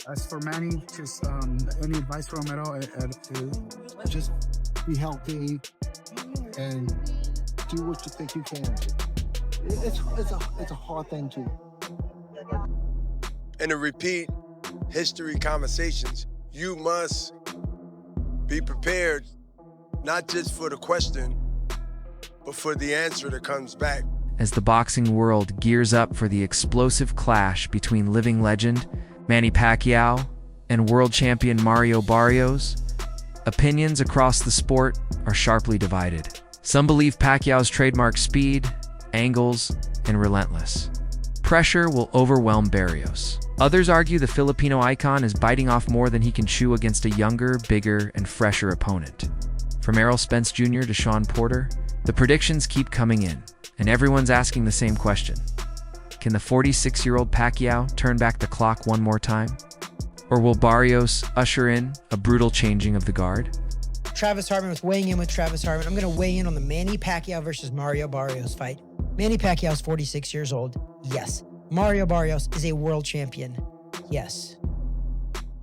As for Manny, just any advice from him at all? Just be healthy and do what you think you can do. It's a hard thing to. And to repeat history conversations, you must be prepared not just for the question, but for the answer that comes back. As the boxing world gears up for the explosive clash between living legend Manny Pacquiao and world champion Mario Barrios, opinions across the sport are sharply divided. Some believe Pacquiao's trademark speed, angles, and relentless pressure will overwhelm Barrios. Others argue the Filipino icon is biting off more than he can chew against a younger, bigger, and fresher opponent. From Errol Spence Jr. to Sean Porter, the predictions keep coming in, and everyone's asking the same question. Can the 46-year-old Pacquiao turn back the clock one more time? Or will Barrios usher in a brutal changing of the guard? Travis Hartman was weighing in with Travis Hartman. I'm going to weigh in on the Manny Pacquiao versus Mario Barrios fight. Manny Pacquiao is 46 years old. Yes. Mario Barrios is a world champion. Yes.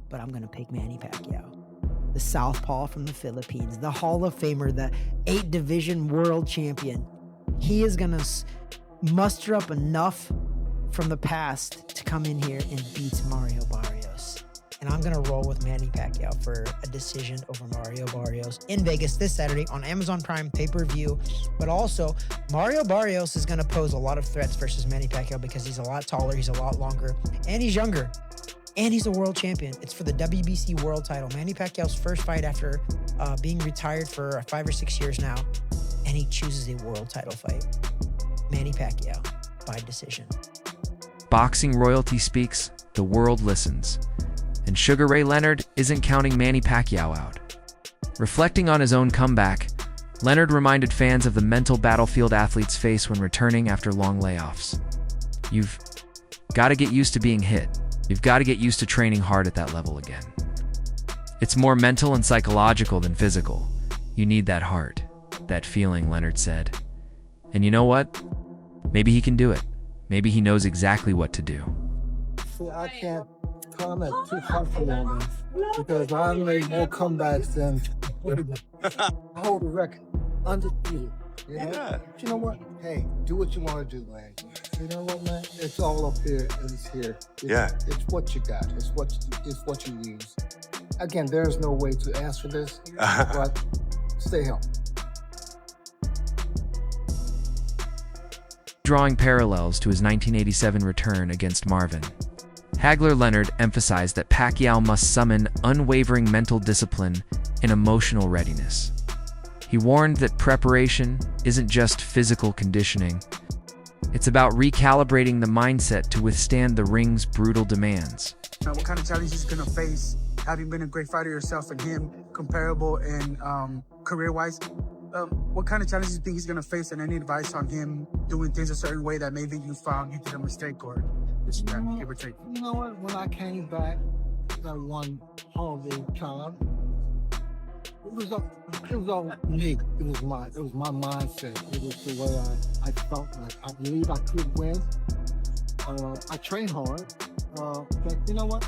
But I'm going to pick Manny Pacquiao. The southpaw from the Philippines, the Hall of Famer, the 8-division world champion. He is going to muster up enough from the past to come in here and beat Mario Barrios. And I'm going to roll with Manny Pacquiao for a decision over Mario Barrios in Vegas this Saturday on Amazon Prime pay-per-view. But also, Mario Barrios is going to pose a lot of threats versus Manny Pacquiao because he's a lot taller, he's a lot longer, and he's younger. And he's a world champion. It's for the WBC world title. Manny Pacquiao's first fight after being retired for 5 or 6 years now. And he chooses a world title fight. Manny Pacquiao by decision. Boxing royalty speaks, the world listens. And Sugar Ray Leonard isn't counting Manny Pacquiao out. Reflecting on his own comeback, Leonard reminded fans of the mental battlefield athletes face when returning after long layoffs. You've got to get used to being hit. You've got to get used to training hard at that level again. It's more mental and psychological than physical. You need that heart, that feeling, Leonard said. And you know what? Maybe he can do it. Maybe he knows exactly what to do. See, I can't comment too harshly on this because I made more comebacks than hold the record undefeated. You know? Yeah. But you know what? Hey, do what you want to do, man. You know what, man? It's all up here and it's here. It's what you got. It's what you use. Again, there's no way to answer this, but stay healthy. Drawing parallels to his 1987 return against Marvin, Hagler Leonard emphasized that Pacquiao must summon unwavering mental discipline and emotional readiness. He warned that preparation isn't just physical conditioning. It's about recalibrating the mindset to withstand the ring's brutal demands. What kind of challenges he's going to face, having been a great fighter yourself and him comparable in career-wise? What kind of challenges do you think he's going to face, and any advice on him doing things a certain way that maybe you found you did a mistake or give or take? You know what? When I came back that one holiday time, it was all me. It was my mindset. It was the way I felt like I believe I could win. I trained hard, but you know what?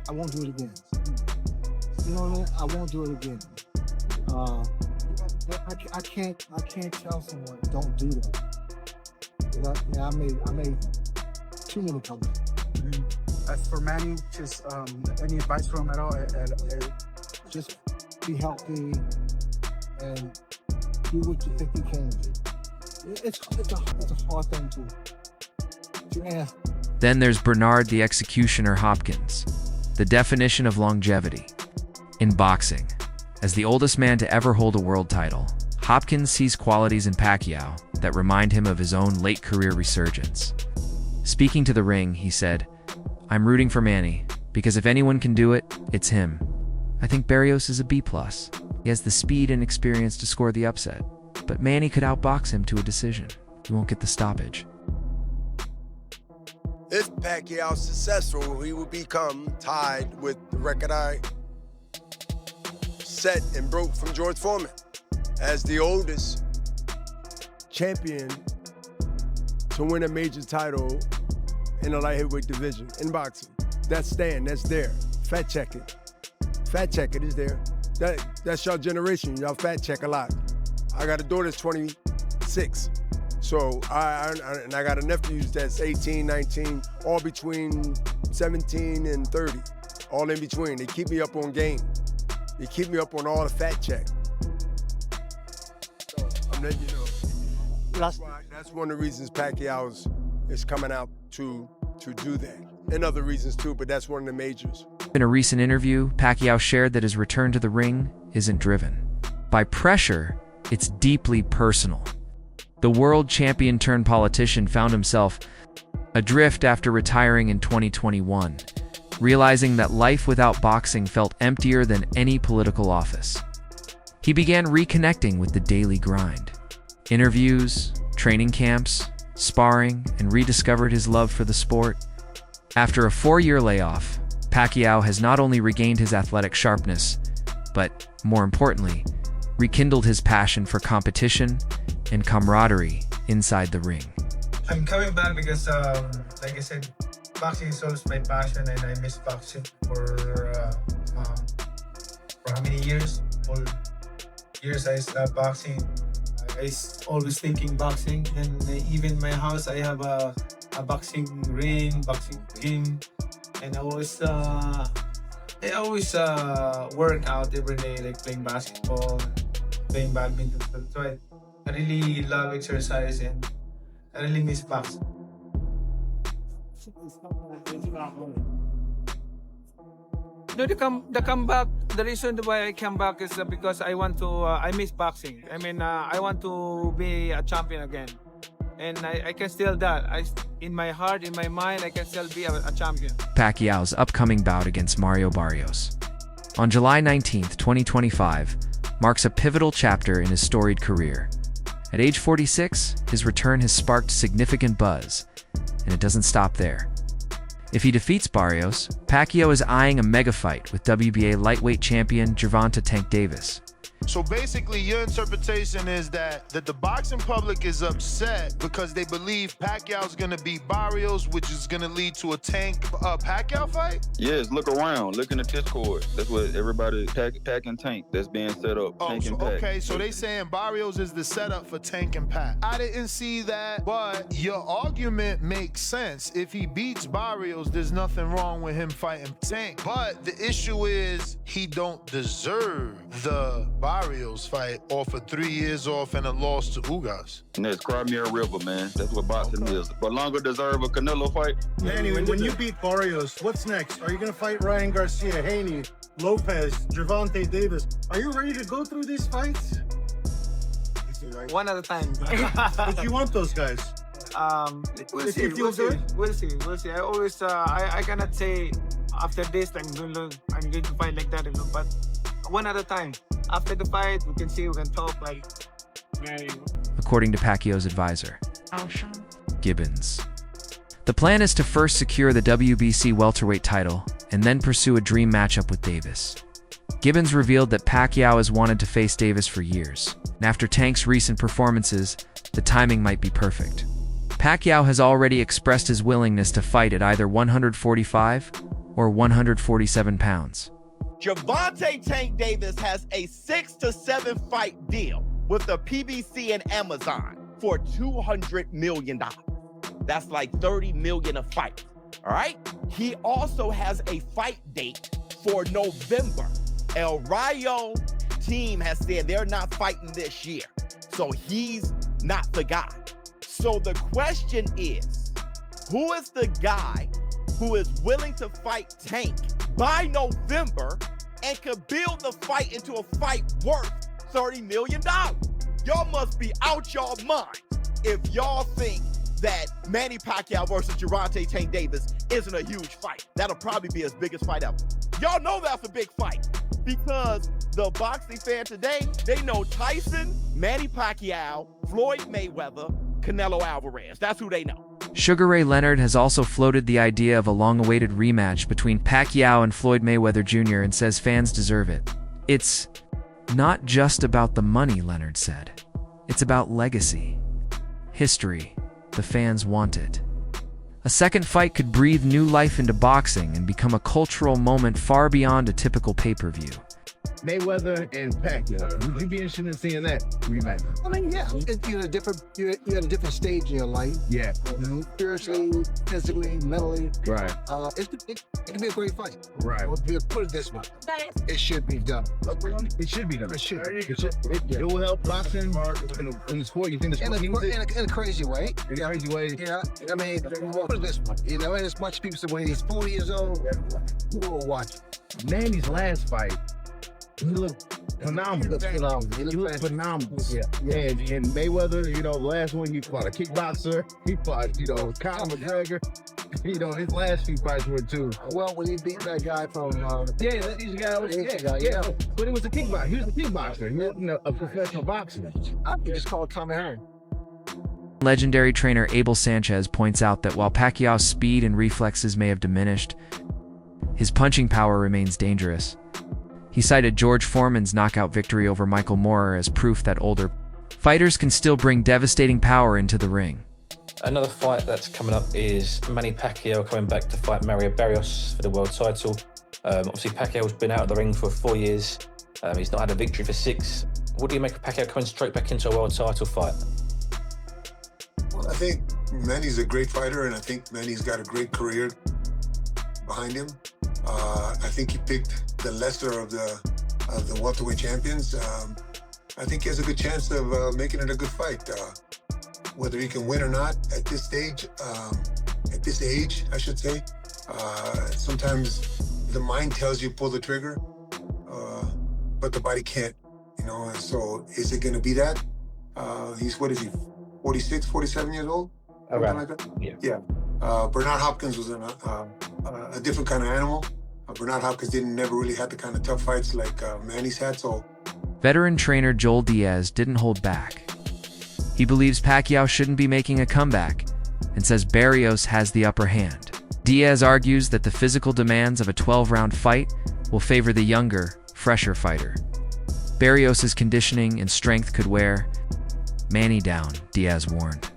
I won't do it again. You know what I mean? I won't do it again. I can't tell someone don't do that. I made too many comments. As for Manny, just any advice from him at all? Just be healthy and do what you think you can do. It's a hard thing to ask. Then there's Bernard the Executioner Hopkins, the definition of longevity. In boxing, as the oldest man to ever hold a world title, Hopkins sees qualities in Pacquiao that remind him of his own late career resurgence. Speaking to the ring, he said, "I'm rooting for Manny, because if anyone can do it, it's him. I think Barrios is a B+. He has the speed and experience to score the upset, but Manny could outbox him to a decision. He won't get the stoppage." If Pacquiao's successful, he will become tied with the record I set and broke from George Foreman. as the oldest champion to win a major title in the light heavyweight division in boxing. That's there. Fact check it. Fact check it is there. That's your generation. Y'all fact check a lot. I got a daughter that's 26. So I got a nephew that's 18, 19, all between 17 and 30, all in between. They keep me up on game. They keep me up on all the fact check. So I'm letting you know. That's one of the reasons Pacquiao is coming out to do that. And other reasons too, but that's one of the majors. In a recent interview, Pacquiao shared that his return to the ring isn't driven by pressure, it's deeply personal. The world champion turned politician found himself adrift after retiring in 2021, realizing that life without boxing felt emptier than any political office. He began reconnecting with the daily grind. Interviews, training camps, sparring, and rediscovered his love for the sport. After a 4-year layoff, Pacquiao has not only regained his athletic sharpness, but, more importantly, rekindled his passion for competition and camaraderie inside the ring. I'm coming back because, like I said, boxing is always my passion, and I miss boxing for how many years? All years I stopped boxing. I always thinking boxing, and even in my house I have a boxing ring, boxing gym, and I always work out every day, like playing basketball, playing badminton. So I really love exercise, and I really miss boxing. No, the comeback. The reason why I come back is because I want to. I miss boxing. I mean, I want to be a champion again, and I can still that. In my heart, in my mind, I can still be a champion. Pacquiao's upcoming bout against Mario Barrios on July 19th, 2025, marks a pivotal chapter in his storied career. At age 46, his return has sparked significant buzz, and it doesn't stop there. If he defeats Barrios, Pacquiao is eyeing a mega fight with WBA lightweight champion Gervonta Tank Davis. So basically, your interpretation is that the boxing public is upset because they believe Pacquiao's gonna beat Barrios, which is gonna lead to a Tank Pacquiao fight? Yes, look around, look in the Discord. That's what everybody Pac and Tank that's being set up. Oh, Tank so, and Pac. okay, so they saying Barrios is the setup for Tank and Pac. I didn't see that, but your argument makes sense. If he beats Barrios, there's nothing wrong with him fighting Tank. But the issue is he don't deserve the Barrios fight off of 3 years off and a loss to Ugas. And that's Crimea River, man. That's what boxing is. But longer deserve a Canelo fight. Anyway, when you beat Barrios, what's next? Are you going to fight Ryan Garcia, Haney, Lopez, Gervonta Davis? Are you ready to go through these fights? One at a time. But you want those guys? We'll see. We'll see. I always, I cannot say after this I'm going to fight like that, but one at a time. After the fight, we can see, we can talk like. According to Pacquiao's advisor, Gibbons. The plan is to first secure the WBC welterweight title and then pursue a dream matchup with Davis. Gibbons revealed that Pacquiao has wanted to face Davis for years, and after Tank's recent performances, the timing might be perfect. Pacquiao has already expressed his willingness to fight at either 145 or 147 pounds. Gervonta Tank Davis has a 6 to 7 fight deal with the PBC and Amazon for $200 million. That's like $30 million a fight, all right? He also has a fight date for November. El Rayo team has said they're not fighting this year, so he's not the guy. So the question is, who is the guy who is willing to fight Tank by November and could build the fight into a fight worth $30 million? Y'all must be out y'all minds if y'all think that Manny Pacquiao versus Gervonta Tank Davis isn't a huge fight. That'll probably be his biggest fight ever. Y'all know that's a big fight because the boxing fan today, they know Tyson, Manny Pacquiao, Floyd Mayweather, Canelo Alvarez. That's who they know. Sugar Ray Leonard has also floated the idea of a long-awaited rematch between Pacquiao and Floyd Mayweather Jr. and says fans deserve it. It's not just about the money, Leonard said. It's about legacy. History. The fans want it. A second fight could breathe new life into boxing and become a cultural moment far beyond a typical pay-per-view. Mayweather and Pacquiao. Would you be interested in seeing that rematch? I mean, yeah, you're at a different stage in your life. Yeah. Spiritually, physically, mentally. Right. It could be a great fight. Right. Put it this way. It should be done. It should be done. It should. It will help boxing in the sport. You think the sport needs it? In a crazy way. In a crazy way. Yeah. I mean, put it this way. You know, and as much people say when he's 40 years old, who will watch it? Manny's last fight, he looked phenomenal. He looked phenomenal. Yeah. And Mayweather, you know, the last one he fought a kickboxer. He fought, you know, Conor McGregor. You know, his last few fights were too. Well, when he beat that guy from He's a guy. But it was a kickboxer. He was a kickboxer. He wasn't a professional boxer. I think it's called Tommy Hearn. Legendary trainer Abel Sanchez points out that while Pacquiao's speed and reflexes may have diminished, his punching power remains dangerous. He cited George Foreman's knockout victory over Michael Moorer as proof that older fighters can still bring devastating power into the ring. Another fight that's coming up is Manny Pacquiao coming back to fight Mario Barrios for the world title. Obviously, Pacquiao's been out of the ring for 4 years. He's not had a victory for 6. What do you make of Pacquiao coming straight back into a world title fight? Well, I think Manny's a great fighter, and I think Manny's got a great career behind him. I think he picked the lesser of the welterweight champions. I think he has a good chance of making it a good fight. Whether he can win or not at this stage, at this age, I should say. Sometimes the mind tells you pull the trigger, but the body can't, you know. And so is it going to be that? He's, what is he, 46, 47 years old? Okay. Like that? Yeah. Bernard Hopkins was a different kind of animal. Bernard Hopkins never really had the kind of tough fights like Manny's had. So, veteran trainer Joel Diaz didn't hold back. He believes Pacquiao shouldn't be making a comeback and says Barrios has the upper hand. Diaz argues that the physical demands of a 12-round fight will favor the younger, fresher fighter. Barrios' conditioning and strength could wear Manny down, Diaz warned,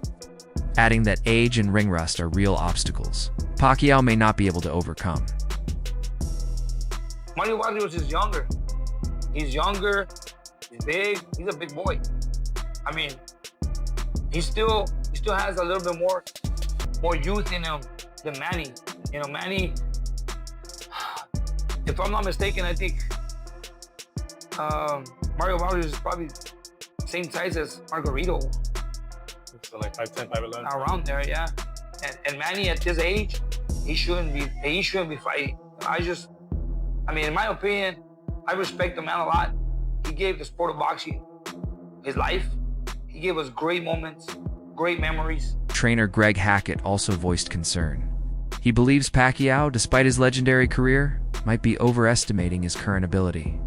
adding that age and ring rust are real obstacles Pacquiao may not be able to overcome. Mario Barrios is younger. He's younger, he's big, he's a big boy. I mean, he still has a little bit more youth in him than Manny. You know, Manny, if I'm not mistaken, I think Mario Barrios is probably the same size as Margarito. So like 5'10", 5'11". Around there, yeah. And Manny at this age, he shouldn't be fighting. I mean, in my opinion, I respect the man a lot. He gave the sport of boxing his life. He gave us great moments, great memories. Trainer Greg Hackett also voiced concern. He believes Pacquiao, despite his legendary career, might be overestimating his current ability.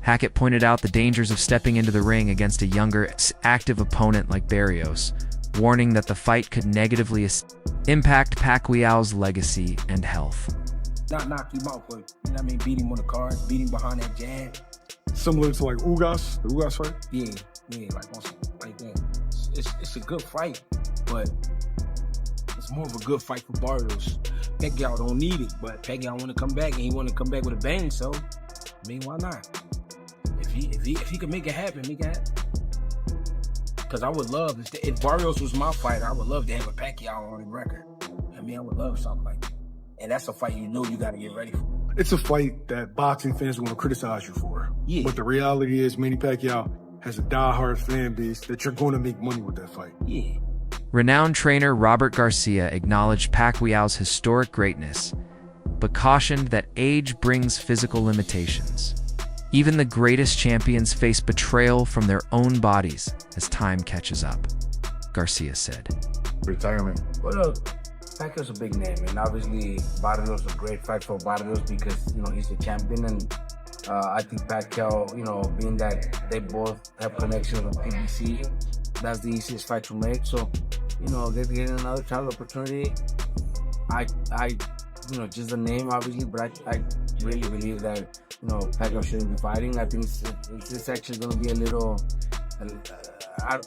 Hackett pointed out the dangers of stepping into the ring against a younger, active opponent like Barrios, warning that the fight could negatively impact Pacquiao's legacy and health. Not knock him out, but, you know what I mean, beat him on the cards, beat him behind that jab. Similar to like Ugas, the Ugas fight? Yeah, like that. It's a good fight, but it's more of a good fight for Barrios. Pacquiao don't need it, but Pacquiao want to come back, and he want to come back with a bang, so, I mean, why not? If he can make it happen, make it happen. Because I would love, if Barrios was my fighter, I would love to have a Pacquiao on the record. I mean, I would love something like that. And that's a fight you know you got to get ready for. It's a fight that boxing fans are going to criticize you for. Yeah. But the reality is Manny Pacquiao has a diehard fan base that you're going to make money with that fight. Yeah. Renowned trainer Robert Garcia acknowledged Pacquiao's historic greatness, but cautioned that age brings physical limitations. Even the greatest champions face betrayal from their own bodies as time catches up, Garcia said. Retirement. Well, Pacquiao's a big name, and obviously Barrios is a great fight for Barrios because, you know, he's a champion, and I think Pacquiao, you know, being that they both have connections with PBC, that's the easiest fight to make. So, you know, they're getting another title opportunity. I, you know, just the name, obviously, but I really believe that Pacquiao shouldn't be fighting. I think it's actually going to be a little. I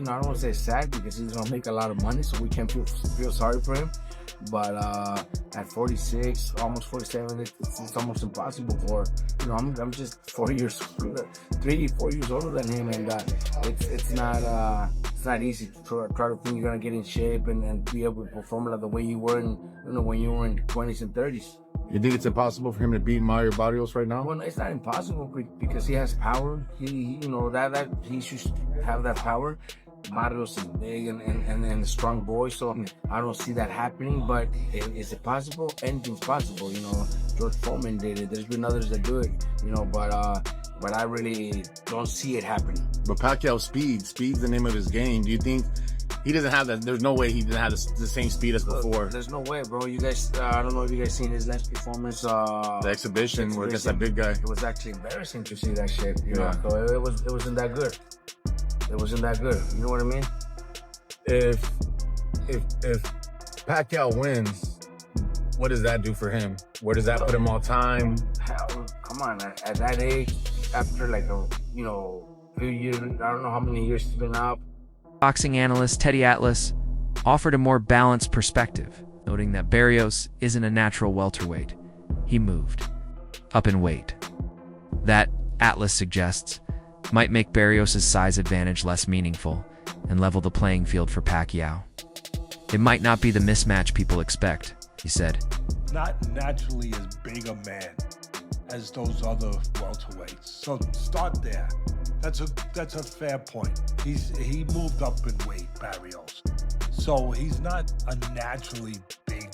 don't want to say sad because he's going to make a lot of money, so we can't feel sorry for him. But at 46, almost 47, it's almost impossible for, I'm just 4 years older, 4 years older than him, and it's not easy to try to think you're gonna get in shape and be able to perform like the way you were when you were in 20s and 30s. You think it's impossible for him to beat Mario Barrios right now? Well, it's not impossible because he has power. That he should have that power. Barrios is big and a strong boy, so I don't see that happening. But is it possible? Anything's possible. George Foreman did it. There's been others that do it. But I really don't see it happening. But Pacquiao's speed's the name of his game. Do you think he doesn't have that? There's no way he didn't have the same speed as before. There's no way, bro. You guys, I don't know if you guys seen his last performance. The exhibition where against that big guy. It was actually embarrassing to see that shit. So it wasn't that good. It wasn't that good. You know what I mean? If Pacquiao wins, what does that do for him? Where does that put him all time? Hell, come on. At that age, after few years, I don't know how many years he's been out. Boxing analyst Teddy Atlas offered a more balanced perspective, noting that Barrios isn't a natural welterweight. He moved up in weight. That, Atlas suggests, might make Barrios' size advantage less meaningful and level the playing field for Pacquiao. It might not be the mismatch people expect, he said. Not naturally as big a man as those other welterweights. So start there. That's a fair point. He moved up in weight, Barrios. So he's not a naturally big,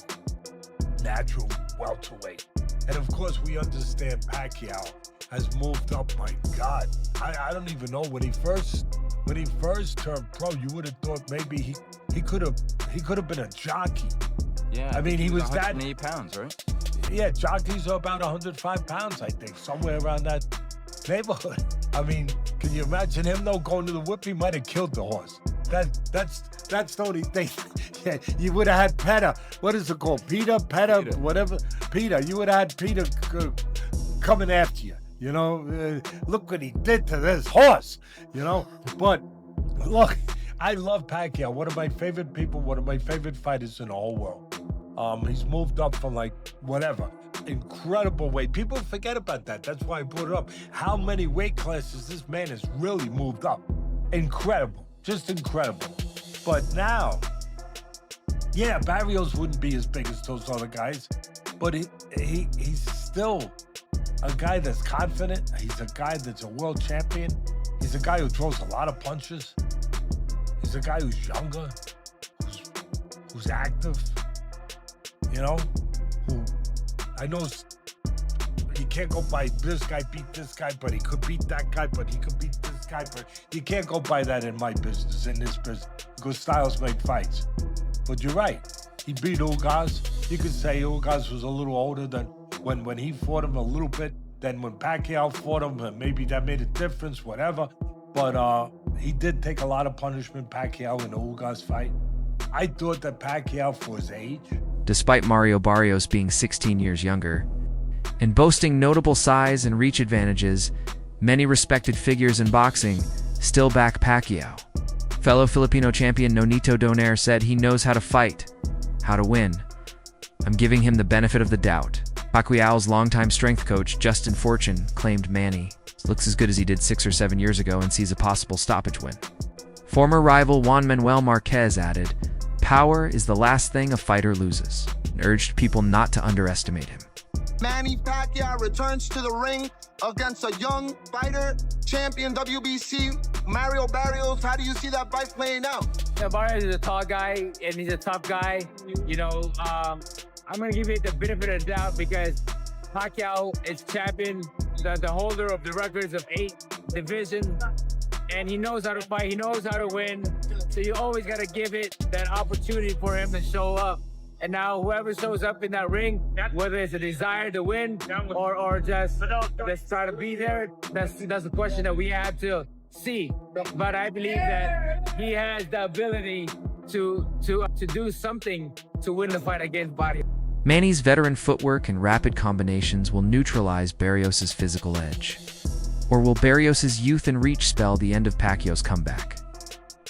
natural welterweight. And of course we understand Pacquiao has moved up. My God, I don't even know when he first turned pro. You would have thought maybe he could have been a jockey. Yeah, I mean he was 180 pounds, right? Yeah, jockeys are about 105 pounds, I think, somewhere around that neighborhood. I mean, can you imagine him though going to the whip? He might have killed the horse. That's the only thing. Yeah, you would have had Petter. What is it called? Peter, whatever. Peter. You would have had Peter coming after you. Look what he did to this horse. But look, I love Pacquiao. One of my favorite people. One of my favorite fighters in the whole world. He's moved up from incredible weight. People forget about that. That's why I brought it up. How many weight classes this man has really moved up. Incredible. Just incredible. But now, yeah, Barrios wouldn't be as big as those other guys, but he's still a guy that's confident. He's a guy that's a world champion. He's a guy who throws a lot of punches. He's a guy who's younger, who's active, who I know you can't go by this guy beat this guy, but he could beat that guy, but he could beat this guy, but you can't go by that in my business, in this business, because styles make fights. But you're right. He beat Ugas. You could say Ugas was a little older than when he fought him a little bit than when Pacquiao fought him, and maybe that made a difference, whatever. But he did take a lot of punishment, Pacquiao, in the Ugas fight. I thought that Pacquiao, for his age, despite Mario Barrios being 16 years younger, and boasting notable size and reach advantages, many respected figures in boxing still back Pacquiao. Fellow Filipino champion Nonito Donaire said he knows how to fight, how to win. I'm giving him the benefit of the doubt. Pacquiao's longtime strength coach, Justin Fortune, claimed Manny looks as good as he did 6 or 7 years ago and sees a possible stoppage win. Former rival Juan Manuel Marquez added, "Power is the last thing a fighter loses," and urged people not to underestimate him. Manny Pacquiao returns to the ring against a young fighter, champion WBC, Mario Barrios. How do you see that fight playing out? Yeah, Barrios is a tall guy, and he's a tough guy. I'm going to give it the benefit of the doubt because Pacquiao is champion, the holder of the records of 8 divisions, and he knows how to fight, he knows how to win, so you always got to give it that opportunity for him to show up. And now whoever shows up in that ring, whether it's a desire to win or just let's try to be there, that's the question that we have to see. But I believe that he has the ability to do something to win the fight against Barrios. Manny's veteran footwork and rapid combinations will neutralize Barrios' physical edge. Or will Barrios' youth and reach spell the end of Pacquiao's comeback?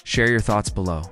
Share your thoughts below.